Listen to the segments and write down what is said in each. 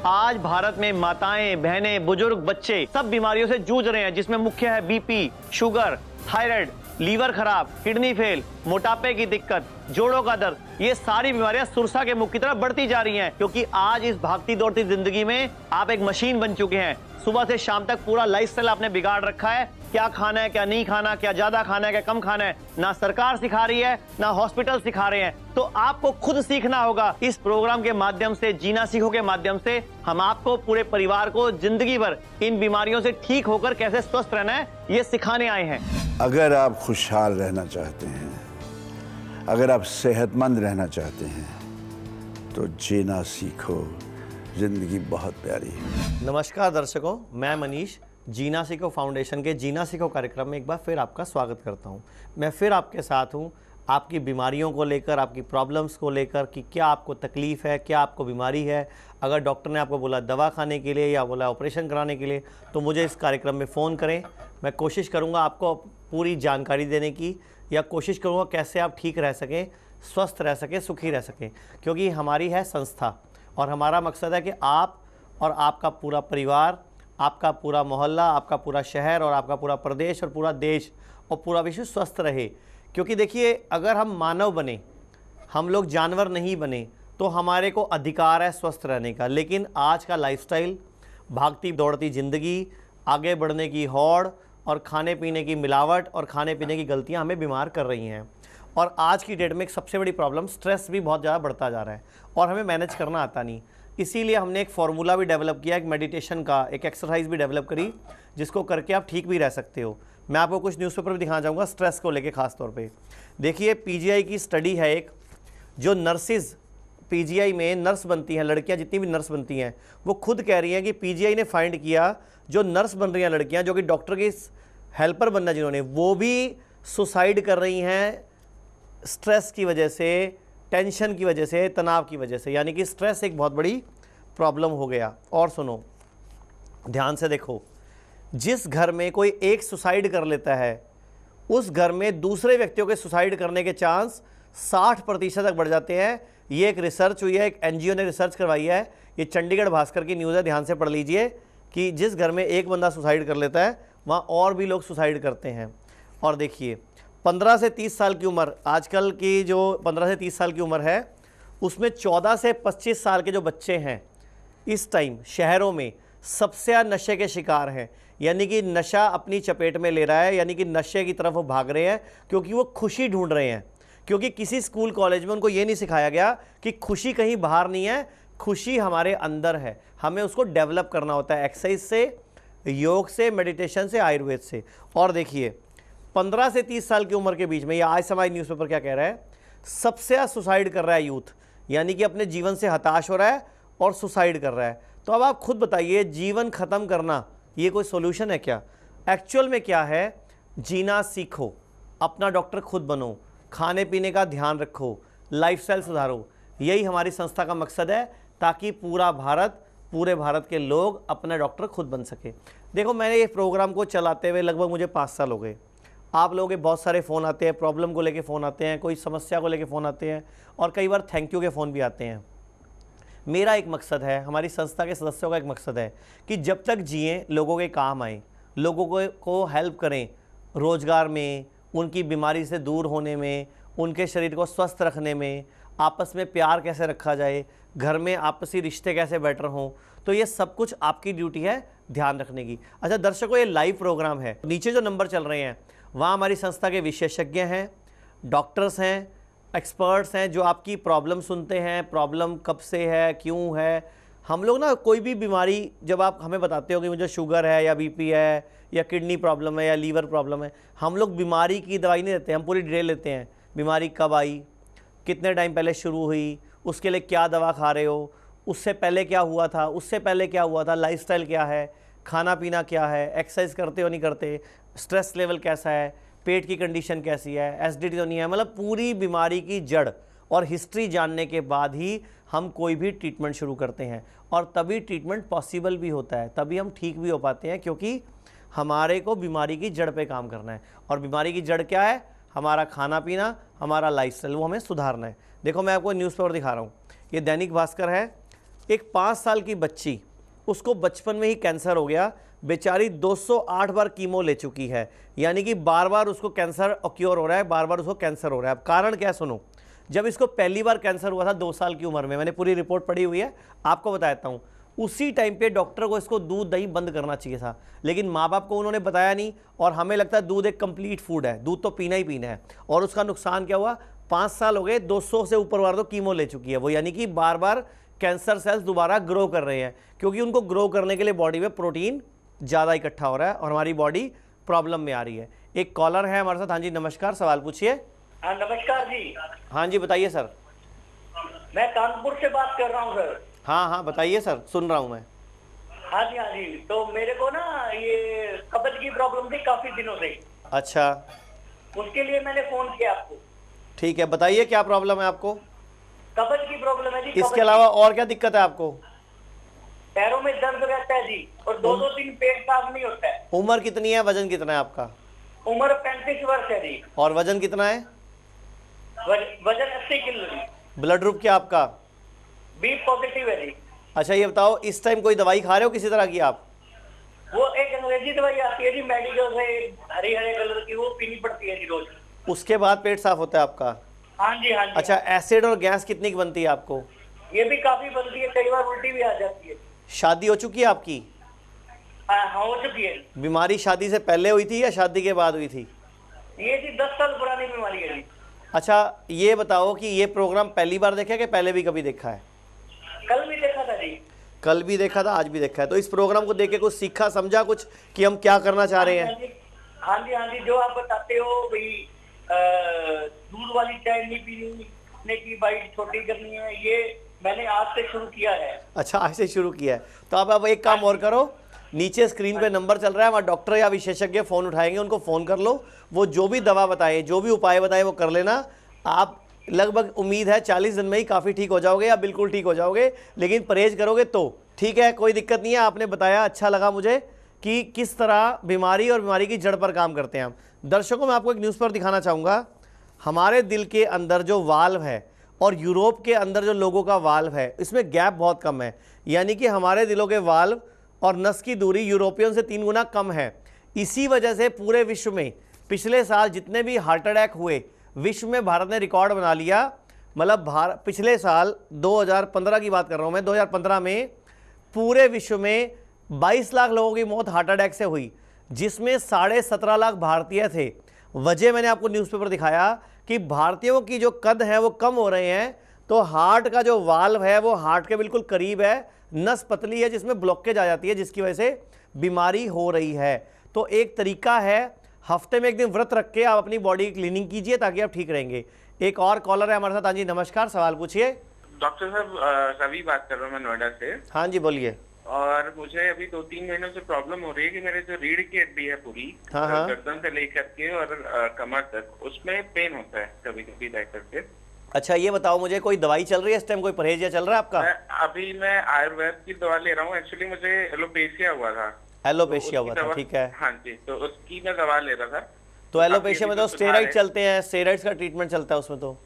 आज भारत में माताएं, बहनें, बुजुर्ग, बच्चे सब बीमारियों से जूझ रहे हैं, जिसमें मुख्य है बीपी, शुगर, थायराइड, लीवर खराब, किडनी फेल, मोटापे की दिक्कत, जोड़ों का दर्द। ये सारी बीमारियां सुरसा के मुख की तरफ बढ़ती जा रही हैं, क्योंकि आज इस भागती दौड़ती जिंदगी में आप एक मशीन बन चुके हैं। सुबह से शाम तक पूरा लाइफस्टाइल आपने बिगाड़ रखा है। क्या खाना है, क्या नहीं खाना, क्या ज्यादा खाना है, क्या कम खाना है, ना सरकार सिखा रही है, ना हॉस्पिटल सिखा रहे हैं। तो आपको खुद सीखना होगा। इस प्रोग्राम के माध्यम से, जीना सीखो के माध्यम से, हम आपको, पूरे परिवार को जिंदगी भर इन बीमारियों से ठीक होकर कैसे स्वस्थ रहना है, ये सिखाने आए हैं। अगर आप खुशहाल रहना चाहते हैं, अगर आप सेहतमंद रहना चाहते हैं, तो जीना सीखो। जिंदगी बहुत प्यारी है। नमस्कार दर्शकों, मैं मनीष जीना सीखो फाउंडेशन के जीना सीखो कार्यक्रम में एक बार फिर आपका स्वागत करता हूं। मैं फिर आपके साथ हूं, आपकी बीमारियों को लेकर, आपकी प्रॉब्लम्स को लेकर कि क्या आपको तकलीफ़ है, क्या आपको बीमारी है। अगर डॉक्टर ने आपको बोला दवा खाने के लिए या बोला ऑपरेशन कराने के लिए, तो मुझे इस कार्यक्रम में फ़ोन करें। मैं कोशिश करूँगा आपको पूरी जानकारी देने की, या कोशिश करूँगा कैसे आप ठीक रह सकें, स्वस्थ रह सकें, सुखी रह सकें। क्योंकि हमारी है संस्था और हमारा मकसद है कि आप और आपका पूरा परिवार, आपका पूरा मोहल्ला, आपका पूरा शहर और आपका पूरा प्रदेश और पूरा देश और पूरा विश्व स्वस्थ रहे। क्योंकि देखिए, अगर हम मानव बने, हम लोग जानवर नहीं बने, तो हमारे को अधिकार है स्वस्थ रहने का। लेकिन आज का लाइफस्टाइल, भागती दौड़ती ज़िंदगी, आगे बढ़ने की होड़ और खाने पीने की मिलावट और खाने पीने की गलतियां हमें बीमार कर रही हैं। और आज की डेट में एक सबसे बड़ी प्रॉब्लम स्ट्रेस भी बहुत ज़्यादा बढ़ता जा रहा है और हमें मैनेज करना आता नहीं। इसीलिए हमने एक फार्मूला भी डेवलप किया, एक मेडिटेशन का, एक एक्सरसाइज भी डेवलप करी, जिसको करके आप ठीक भी रह सकते हो। मैं आपको कुछ न्यूज़पेपर भी दिखाना चाहूँगा स्ट्रेस को लेके खास तौर पे। देखिए, पीजीआई की स्टडी है एक, जो नर्सिस पीजीआई में नर्स बनती हैं, लड़कियां जितनी भी नर्स बनती हैं, वो खुद कह रही हैं कि पीजीआई ने फाइंड किया, जो नर्स बन रही हैं लड़कियां, जो कि डॉक्टर की हेल्पर बनना जिन्होंने, वो भी सुसाइड कर रही हैं स्ट्रेस की वजह से, टेंशन की वजह से, तनाव की वजह से। यानी कि स्ट्रेस एक बहुत बड़ी प्रॉब्लम हो गया। और सुनो, ध्यान से देखो, जिस घर में कोई एक सुसाइड कर लेता है, उस घर में दूसरे व्यक्तियों के सुसाइड करने के चांस 60% तक बढ़ जाते हैं। ये एक रिसर्च हुई है, एक एनजीओ ने रिसर्च करवाई है। ये चंडीगढ़ भास्कर की न्यूज़ है, ध्यान से पढ़ लीजिए कि जिस घर में एक बंदा सुसाइड कर लेता है, वहाँ और भी लोग सुसाइड करते हैं। और देखिए, 15 से 30 साल की उम्र, आजकल की जो 15 से 30 साल की उम्र है, उसमें 14 से 25 साल के जो बच्चे हैं, इस टाइम शहरों में सबसे ज़्यादा नशे के शिकार हैं। यानी कि नशा अपनी चपेट में ले रहा है, यानी कि नशे की तरफ वो भाग रहे हैं, क्योंकि वो खुशी ढूंढ रहे हैं। क्योंकि किसी स्कूल कॉलेज में उनको ये नहीं सिखाया गया कि खुशी कहीं बाहर नहीं है, खुशी हमारे अंदर है। हमें उसको डेवलप करना होता है, एक्सरसाइज से, योग से, मेडिटेशन से, आयुर्वेद से। और देखिए, 15 से 30 साल की उम्र के बीच में, ये आज समाज न्यूज़पेपर क्या कह रहा है, सबसे ज़्यादा सुसाइड कर रहा है यूथ। यानी कि अपने जीवन से हताश हो रहा है और सुसाइड कर रहा है। तो अब आप खुद बताइए, जीवन ख़त्म करना ये कोई सोल्यूशन है क्या? एक्चुअल में क्या है? जीना सीखो, अपना डॉक्टर खुद बनो, खाने पीने का ध्यान रखो, लाइफस्टाइल सुधारो। यही हमारी संस्था का मकसद है, ताकि पूरा भारत, पूरे भारत के लोग अपना डॉक्टर खुद बन सके। देखो, मैंने ये प्रोग्राम को चलाते हुए लगभग मुझे 5 साल हो गए। आप लोगों के बहुत सारे फ़ोन आते हैं, प्रॉब्लम को लेके फ़ोन आते हैं, कोई समस्या को लेके फ़ोन आते हैं, और कई बार थैंक यू के फ़ोन भी आते हैं। मेरा एक मकसद है, हमारी संस्था के सदस्यों का एक मकसद है कि जब तक जिएं, लोगों के काम आएँ, लोगों को हेल्प करें, रोज़गार में, उनकी बीमारी से दूर होने में, उनके शरीर को स्वस्थ रखने में, आपस में प्यार कैसे रखा जाए, घर में आपसी रिश्ते कैसे बेटर हों। तो ये सब कुछ आपकी ड्यूटी है ध्यान रखने की। अच्छा दर्शकों, ये लाइव प्रोग्राम है, नीचे जो नंबर चल रहे हैं वहाँ हमारी संस्था के विशेषज्ञ हैं, डॉक्टर्स हैं, एक्सपर्ट्स हैं, जो आपकी प्रॉब्लम सुनते हैं, प्रॉब्लम कब से है, क्यों है। हम लोग ना, कोई भी बीमारी जब आप हमें बताते हो कि मुझे शुगर है या बीपी है या किडनी प्रॉब्लम है या लीवर प्रॉब्लम है, हम लोग बीमारी की दवाई नहीं देते, हम पूरी डिटेल लेते हैं। बीमारी कब आई, कितने टाइम पहले शुरू हुई, उसके लिए क्या दवा खा रहे हो, उससे पहले क्या हुआ था, उससे पहले क्या हुआ था, लाइफस्टाइल क्या है, खाना पीना क्या है, एक्सरसाइज करते हो नहीं करते, स्ट्रेस लेवल कैसा है, पेट की कंडीशन कैसी है, एसिडिटी तो नहीं है। मतलब पूरी बीमारी की जड़ और हिस्ट्री जानने के बाद ही हम कोई भी ट्रीटमेंट शुरू करते हैं, और तभी ट्रीटमेंट पॉसिबल भी होता है, तभी हम ठीक भी हो पाते हैं। क्योंकि हमारे को बीमारी की जड़ पे काम करना है, और बीमारी की जड़ क्या है? हमारा खाना पीना, हमारा लाइफस्टाइल, वो हमें सुधारना है। देखो, मैं आपको न्यूज़पेपर दिखा रहा हूँ, ये दैनिक भास्कर है, एक 5 साल की बच्ची, उसको बचपन में ही कैंसर हो गया, बेचारी 208 बार कीमो ले चुकी है, यानी कि बार बार उसको कैंसर ऑक्योर हो रहा है, बार बार उसको कैंसर हो रहा है। अब कारण क्या है सुनो। जब इसको पहली बार कैंसर हुआ था 2 साल की उम्र में, मैंने पूरी रिपोर्ट पढ़ी हुई है, आपको बता देता हूँ, उसी टाइम पे डॉक्टर को इसको दूध दही बंद करना चाहिए था, लेकिन माँ बाप को उन्होंने बताया नहीं। और हमें लगता है दूध एक कंप्लीट फूड है, दूध तो पीना ही पीना है। और उसका नुकसान क्या हुआ, 5 साल हो गए, 200 से ऊपर बार तो कीमो ले चुकी है वो, यानी कि बार बार कैंसर सेल्स दोबारा ग्रो कर रहे हैं, क्योंकि उनको ग्रो करने के लिए बॉडी में प्रोटीन ज़्यादा इकट्ठा हो रहा है और हमारी बॉडी प्रॉब्लम में आ रही है। एक कॉलर है हमारे साथ। हाँ जी नमस्कार, सवाल पूछिए। हाँ नमस्कार जी। हाँ जी बताइए सर। मैं कानपुर से बात कर रहा हूँ सर। हाँ हाँ बताइए सर, सुन रहा हूँ मैं। हाँ जी हाँ जी। तो मेरे को ना ये कब्ज की प्रॉब्लम थी काफी दिनों से, अच्छा उसके लिए मैंने फोन किया आपको। ठीक है, बताइए क्या प्रॉब्लम है आपको। कब्ज की प्रॉब्लम है जी। इसके अलावा और क्या दिक्कत है आपको। पैरों में दर्द रहता है जी, और 2-2 दिन पेट साफ नहीं होता है। उम्र कितनी है, वजन कितना है आपका। उम्र 35 वर्ष है जी। और वजन कितना है। वजन 80 किलो जी। ब्लड ग्रुप क्या आपका। बी पॉजिटिव है जी। अच्छा ये बताओ, इस टाइम कोई दवाई खा रहे हो किसी तरह की आप। वो एक अंग्रेजी दवाई आती है जी मेडिकल से, हरे हरे कलर की, वो पीनी पड़ती है जी रोज। उसके बाद पेट साफ होता है आपका। हाँ जी हाँ जी। अच्छा एसिड और गैस कितनी की बनती है आपको। ये भी काफी बनती है, कई बार उल्टी भी आ जाती है। शादी हो चुकी है आपकी। हाँ हो चुकी है। बीमारी शादी से पहले हुई थी या शादी के बाद हुई थी। ये जी 10 साल पुरानी बीमारी है जी। अच्छा ये बताओ कि ये प्रोग्राम पहली बार देखा है कि पहले भी कभी देखा है। कल भी देखा था जी। कल भी देखा था, आज भी देखा है। तो इस प्रोग्राम को देख के कुछ सीखा समझा कुछ कि हम क्या करना चाह रहे हैं। हाँ जी हाँ जी। जो आप बताते हो भाई, दूध वाली चाय नहीं पीने की, बाइट छोटी करनी है, ये मैंने आज से शुरू किया है। अच्छा आज से शुरू किया है। तो अब एक काम और करो, नीचे स्क्रीन पे नंबर चल रहा है, वहाँ डॉक्टर या विशेषज्ञ फ़ोन उठाएंगे, उनको फ़ोन कर लो। वो जो भी दवा बताए, जो भी उपाय बताए वो कर लेना। आप लगभग उम्मीद है 40 दिन में ही काफ़ी ठीक हो जाओगे या बिल्कुल ठीक हो जाओगे, लेकिन परहेज करोगे तो ठीक है, कोई दिक्कत नहीं है। आपने बताया, अच्छा लगा मुझे कि किस तरह बीमारी और बीमारी की जड़ पर काम करते हैं हम। दर्शकों मैं आपको एक न्यूज़ पर दिखाना चाहूँगा। हमारे दिल के अंदर जो वाल्व है और यूरोप के अंदर जो लोगों का वाल्व है, इसमें गैप बहुत कम है, यानी कि हमारे दिलों के वाल्व और नस की दूरी यूरोपियन से 3 गुना कम है। इसी वजह से पूरे विश्व में पिछले साल जितने भी हार्ट अटैक हुए, विश्व में भारत ने रिकॉर्ड बना लिया। मतलब पिछले साल 2015 की बात कर रहा हूँ मैं, 2015 में पूरे विश्व में 22 लाख लोगों की मौत हार्ट अटैक से हुई, जिसमें 17.5 लाख भारतीय थे। वजह मैंने आपको न्यूज़पेपर दिखाया कि भारतीयों की जो कद है वो कम हो रहे हैं, तो हार्ट का जो वाल्व है वो हार्ट के बिल्कुल करीब है, नस पतली है जिसमें ब्लॉकेज आ जाती है, जिसकी वजह से बीमारी हो रही है। तो एक तरीका है, हफ्ते में एक दिन व्रत रख के आप अपनी बॉडी की क्लीनिंग कीजिए ताकि आप ठीक रहेंगे। एक और कॉलर है हमारे साथ। हाँ जी नमस्कार, सवाल पूछिए। डॉक्टर साहब रवि बात कर रहा हूँ मैं नोएडा से। हाँ जी बोलिए। और मुझे अभी 2-3 महीनों से प्रॉब्लम हो रही है कि मेरे जो रीढ़ की हड्डी है पूरी, हाँ। गर्दन से लेकर के और कमर तक, उसमें पेन होता है कभी कभी रह करके। अच्छा ये बताओ मुझे, कोई दवाई चल रही है इस टाइम, कोई परहेज या चल रहा है आपका। अभी मैं आयुर्वेद की दवा ले रहा हूँ। एक्चुअली मुझे एलोपेशिया हुआ था। एलोपेशिया हुआ था, ठीक है। हाँ जी, तो उसकी मैं दवा ले रहा था। तो एलोपेशिया में तो स्टेरॉइड चलते हैं, स्टेरॉइड्स का ट्रीटमेंट चलता है उसमें तो।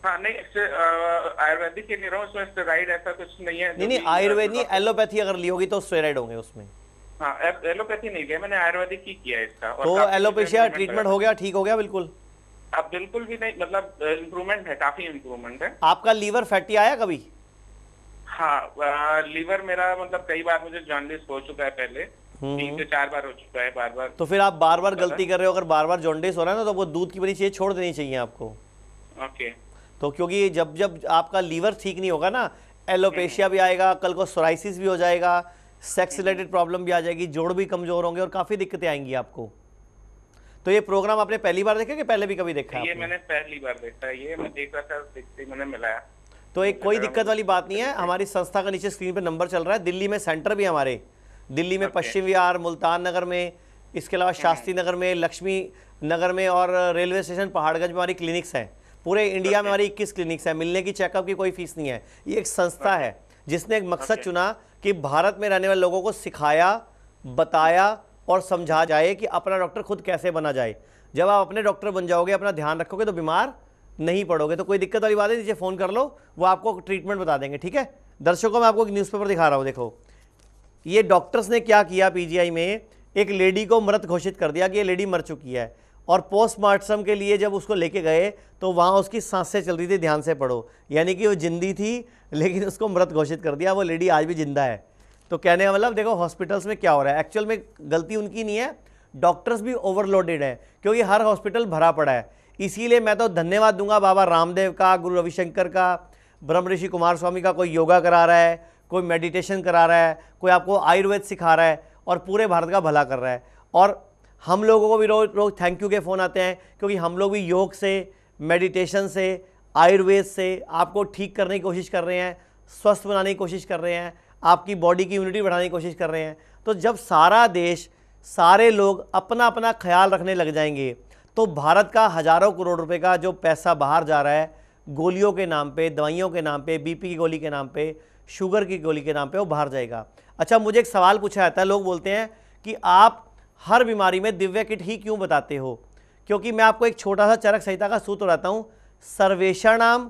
हाँ नहीं, आयुर्वेदिक ही ले रहा हूँ, उसमें स्टेरॉइड ऐसा कुछ नहीं है। नहीं आयुर्वेद नहीं, एलोपैथी अगर ली होगी तो स्टेरॉइड होंगे उसमें। हाँ एलोपैथी नहीं लिया मैंने, आयुर्वेदिक ही किया इसका। तो एलोपेशिया ट्रीटमेंट हो गया, ठीक हो गया बिल्कुल। अब बिल्कुल भी नहीं, मतलब इम्प्रूवमेंट है, काफी इम्प्रूवमेंट है। आपका लीवर फैटी आया कभी। हाँ लीवर मेरा, मतलब कई बार मुझे जॉन्डिस हो चुका है पहले, 3 से 4 बार हो चुका है, बार बार। तो फिर आप बार बार गलती कर रहे हो, अगर बार बार जॉन्डिस हो रहा है ना, तो वो दूध की बनी चीजें छोड़ देनी चाहिए आपको। ओके। तो क्योंकि जब जब आपका लीवर ठीक नहीं होगा ना, एलोपेशिया भी आएगा, कल को सोराइसिस भी हो जाएगा, सेक्स रिलेटेड प्रॉब्लम भी आ जाएगी, जोड़ भी कमजोर होंगे और काफ़ी दिक्कतें आएंगी आपको। तो ये प्रोग्राम आपने पहली बार देखा कि पहले भी कभी देखा है? ये मैंने पहली बार देखा है, ये मैं देख रहा था, देखते ही मैंने मिलाया। तो एक कोई दिक्कत वाली बात नहीं है। हमारी संस्था का नीचे स्क्रीन पे नंबर चल रहा है। दिल्ली में सेंटर भी हमारे, दिल्ली में पश्चिम विहार, मुल्तान नगर में, इसके अलावा शास्त्री नगर में, लक्ष्मी नगर में और रेलवे स्टेशन पहाड़गंज में हमारी क्लिनिक्स हैं। पूरे इंडिया में हमारी 21 क्लिनिक्स हैं। मिलने की, चेकअप की कोई फीस नहीं है। ये एक संस्था है जिसने एक मकसद चुना कि भारत में रहने वाले लोगों को सिखाया, बताया और समझा जाए कि अपना डॉक्टर खुद कैसे बना जाए। जब आप अपने डॉक्टर बन जाओगे, अपना ध्यान रखोगे, तो बीमार नहीं पड़ोगे। तो कोई दिक्कत वाली बात है, नीचे फ़ोन कर लो, वो आपको ट्रीटमेंट बता देंगे। ठीक है, दर्शकों मैं आपको एक न्यूज़पेपर दिखा रहा हूँ, देखो ये डॉक्टर्स ने क्या किया, पीजीआई में एक लेडी को मृत घोषित कर दिया कि ये लेडी मर चुकी है, और पोस्टमार्टम के लिए जब उसको लेके गए तो वहाँ उसकी सांसें चल रही थी, ध्यान से पढ़ो, यानी कि वो जिंदी थी लेकिन उसको मृत घोषित कर दिया, वो लेडी आज भी जिंदा है। तो कहने का मतलब देखो हॉस्पिटल्स में क्या हो रहा है, एक्चुअल में गलती उनकी नहीं है, डॉक्टर्स भी ओवरलोडेड है क्योंकि हर हॉस्पिटल भरा पड़ा है। इसीलिए मैं तो धन्यवाद दूंगा बाबा रामदेव का, गुरु रविशंकर का, ब्रह्म ऋषि कुमार स्वामी का। कोई योगा करा रहा है, कोई मेडिटेशन करा रहा है, कोई आपको आयुर्वेद सिखा रहा है और पूरे भारत का भला कर रहा है। और हम लोगों को भी रोज थैंक यू के फ़ोन आते हैं क्योंकि हम लोग भी योग से, मेडिटेशन से, आयुर्वेद से आपको ठीक करने की कोशिश कर रहे हैं, स्वस्थ बनाने की कोशिश कर रहे हैं, आपकी बॉडी की इम्यूनिटी बढ़ाने की कोशिश कर रहे हैं। तो जब सारा देश, सारे लोग अपना अपना ख्याल रखने लग जाएंगे तो भारत का हज़ारों करोड़ रुपए का जो पैसा बाहर जा रहा है गोलियों के नाम पे, दवाइयों के नाम पे, बीपी की गोली के नाम पे, शुगर की गोली के नाम पे, वो बाहर जाएगा। अच्छा, मुझे एक सवाल पूछा जाता है, लोग बोलते हैं कि आप हर बीमारी में दिव्य किट ही क्यों बताते हो? क्योंकि मैं आपको एक छोटा सा चरक संहिता का सूत्र बताता हूँ, सर्वेषाणाम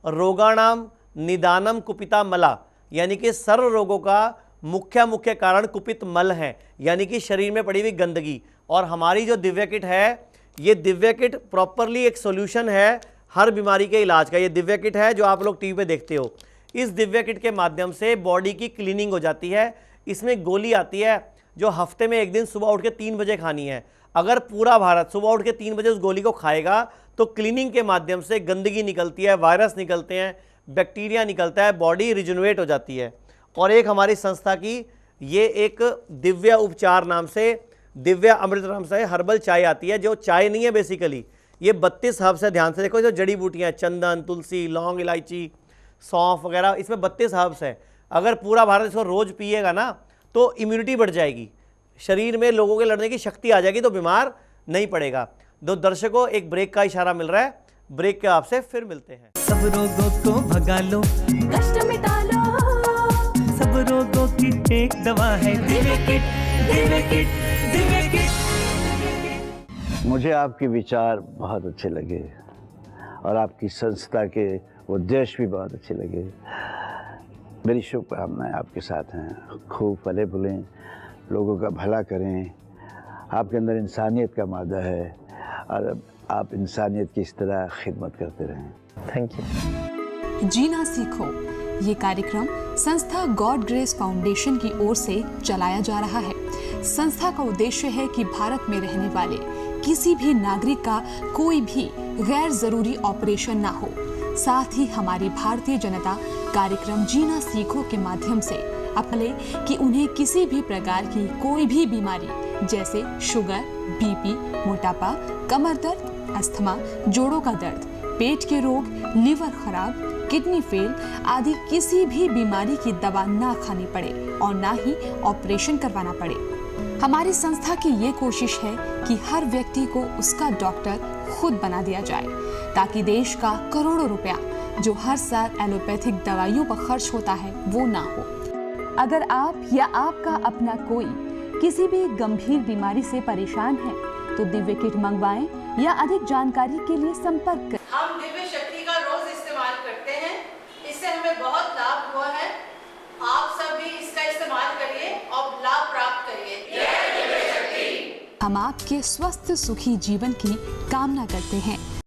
रोगाणाम निदानम कुपिता मला, यानी कि सर्व रोगों का मुख्य कारण कुपित मल है, यानी कि शरीर में पड़ी हुई गंदगी। और हमारी जो दिव्य किट है, ये दिव्य किट प्रॉपरली एक सॉल्यूशन है हर बीमारी के इलाज का। ये दिव्य किट है जो आप लोग टीवी पे देखते हो। इस दिव्य किट के माध्यम से बॉडी की क्लीनिंग हो जाती है। इसमें गोली आती है जो हफ्ते में एक दिन सुबह उठ के 3 बजे खानी है। अगर पूरा भारत सुबह उठ के 3 बजे उस गोली को खाएगा तो क्लीनिंग के माध्यम से गंदगी निकलती है, वायरस निकलते हैं, बैक्टीरिया निकलता है, बॉडी रिजुनवेट हो जाती है। और एक हमारी संस्था की ये एक दिव्य उपचार नाम से, दिव्य अमृत नाम से हर्बल चाय आती है, जो चाय नहीं है बेसिकली, ये 32 हर्ब्स है। ध्यान से देखो, जो जड़ी बूटियाँ, चंदन, तुलसी, लौंग, इलायची, सौंफ वगैरह, इसमें 32 हर्ब्स है। अगर पूरा भारत इसको रोज़ पिएगा ना तो इम्यूनिटी बढ़ जाएगी, शरीर में लोगों के लड़ने की शक्ति आ जाएगी, तो बीमार नहीं पड़ेगा। दो दर्शकों, एक ब्रेक का इशारा मिल रहा है, ब्रेक के आपसे फिर मिलते हैं। सब रोगों को भगा लो, कष्ट मिटा लो, सब रोगों की एक दवा है Divya kit, Divya kit, Divya kit. मुझे आपके विचार बहुत अच्छे लगे और आपकी संस्था के उद्देश्य भी बहुत अच्छे लगे। मेरी शुभकामनाएं आपके साथ हैं। खूब फले फूलें, लोगों का भला करें। आपके अंदर इंसानियत का मादा है और आप इंसानियत की इस तरह खिदमत करते रहें। Thank you. जीना सीखो ये कार्यक्रम संस्था गॉड ग्रेस फाउंडेशन की ओर से चलाया जा रहा है। संस्था का उद्देश्य है कि भारत में रहने वाले किसी भी नागरिक का कोई भी गैर जरूरी ऑपरेशन ना हो। साथ ही हमारी भारतीय जनता कार्यक्रम जीना सीखो के माध्यम से अपने कि उन्हें किसी भी प्रकार की कोई भी बीमारी जैसे शुगर, बीपी, मोटापा, कमर दर्द, अस्थमा, जोड़ों का दर्द, पेट के रोग, लीवर खराब, किडनी फेल आदि किसी भी बीमारी की दवा ना खानी पड़े और ना ही ऑपरेशन करवाना पड़े। हमारी संस्था की ये कोशिश है कि हर व्यक्ति को उसका डॉक्टर खुद बना दिया जाए, ताकि देश का करोड़ों रुपया जो हर साल एलोपैथिक दवाइयों पर खर्च होता है वो ना हो। अगर आप या आपका अपना कोई किसी भी गंभीर बीमारी से परेशान है तो दिव्य किट मंगवाएं या अधिक जानकारी के लिए संपर्क करें। हम दिव्य शक्ति का रोज इस्तेमाल करते हैं, इससे हमें बहुत लाभ हुआ है। आप सब भी इसका इस्तेमाल करिए और लाभ प्राप्त करिए। हम आपके स्वस्थ सुखी जीवन की कामना करते हैं।